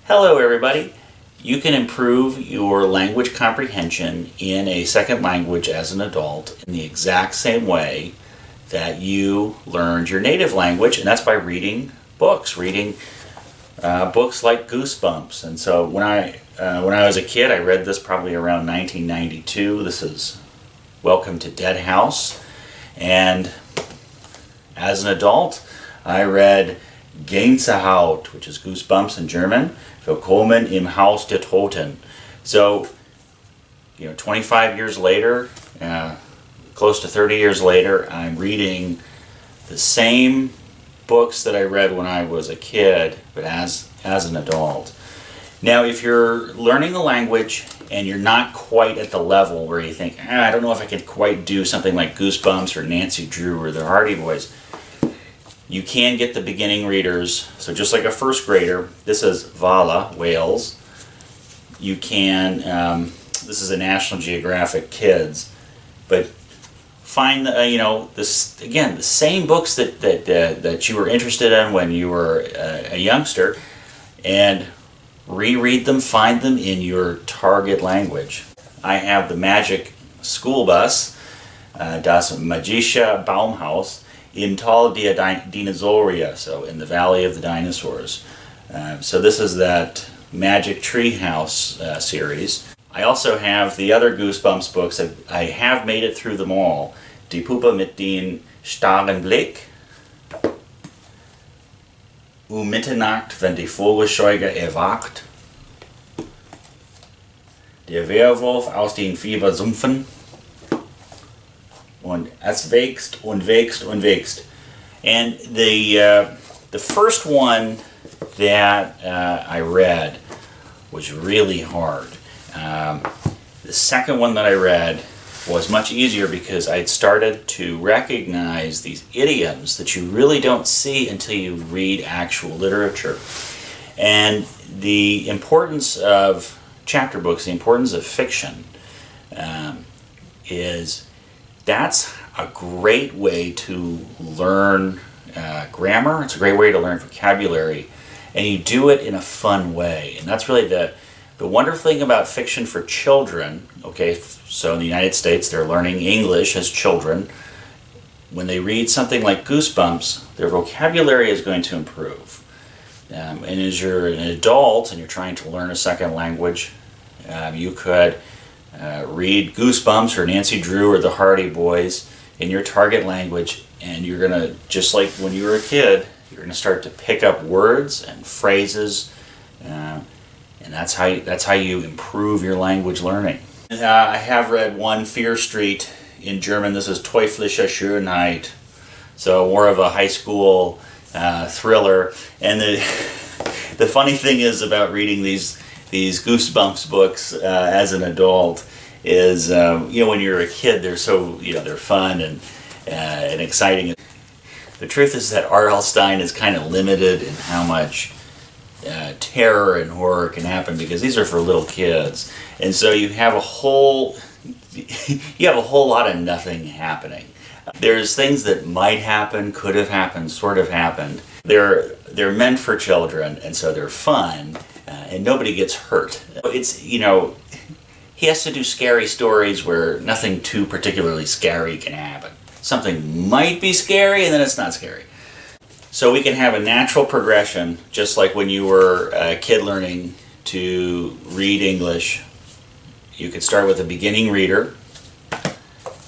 Hello everybody! You can improve your language comprehension in a second language as an adult in the exact same way that you learned your native language, and that's by reading books, books like Goosebumps. And so when I was a kid, I read this probably around 1992. This is Welcome to Dead House. And as an adult, I read Gänsehaut, which is Goosebumps in German. Willkommen, im Haus Der Toten. So, 25 years later, close to 30 years later, I'm reading the same books that I read when I was a kid, but as an adult. Now, if you're learning a language and you're not quite at the level where you think, I don't know if I can quite do something like Goosebumps or Nancy Drew or the Hardy Boys, you can get the beginning readers. So just like a first grader, this is Vala, Wales. You can, this is a National Geographic Kids, but find this again, the same books that you were interested in when you were a youngster, and reread them, find them in your target language. I have the Magic School Bus, Das Magische Baumhaus, im Tal der Dinosauria, so in the Valley of the Dinosaurs. So this is that Magic Treehouse series. I also have the other Goosebumps books. I have made it through them all. Die Puppe mit den Starren Blick, Mitternacht, wenn die Vogelscheuche erwacht, Der Werwolf aus den Fiebersumpfen, und es wächst und wächst und wächst. And the first one that I read was really hard. The second one that I read was much easier because I'd started to recognize these idioms that you really don't see until you read actual literature. And the importance of chapter books, the importance of fiction, is that's a great way to learn grammar. It's a great way to learn vocabulary, and you do it in a fun way. And that's really the wonderful thing about fiction for children. Okay, so in the United States, they're learning English as children. When they read something like Goosebumps, their vocabulary is going to improve. And as you're an adult and you're trying to learn a second language, you could read Goosebumps or Nancy Drew or the Hardy Boys in your target language, and you're going to, just like when you were a kid, you're going to start to pick up words and phrases, and that's how you improve your language learning. I have read one Fear Street in German. This is Teuflische Schönheit, so more of a high school thriller. And the funny thing is about reading these Goosebumps books as an adult is, when you're a kid, they're so, they're fun and exciting. The truth is that R.L. Stine is kind of limited in how much terror and horror can happen, because these are for little kids, and so you have a whole lot of nothing happening. There's things that might happen, could have happened, sort of happened. They're meant for children, and so they're fun, and nobody gets hurt. It's, he has to do scary stories where nothing too particularly scary can happen. Something might be scary, and then it's not scary. So we can have a natural progression, just like when you were a kid learning to read English. You could start with a beginning reader,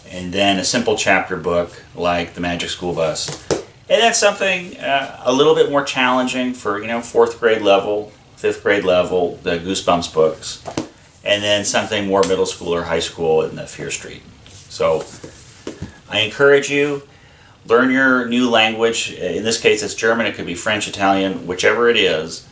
and then a simple chapter book like the Magic School Bus. And that's something a little bit more challenging for, 4th grade level, 5th grade level, the Goosebumps books. And then something more middle school or high school in the Fear Street. So I encourage you, learn your new language. In this case, it's German. It could be French, Italian, whichever it is.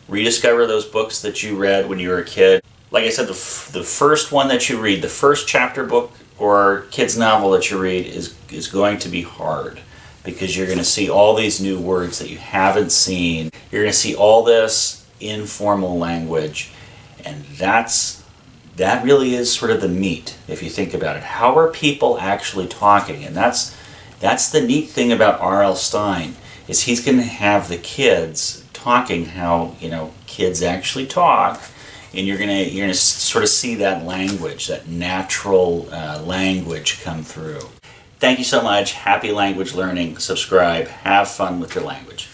Rediscover those books that you read when you were a kid. Like I said, the first one that you read, the first chapter book or kids novel that you read is going to be hard, because you're going to see all these new words that you haven't seen. You're going to see all this informal language, and that really is sort of the meat, if you think about it. How are people actually talking? And that's the neat thing about R.L. Stine, is he's going to have the kids talking, how kids actually talk, and you're gonna sort of see that language, that natural language come through. Thank you so much. Happy language learning. Subscribe. Have fun with your language.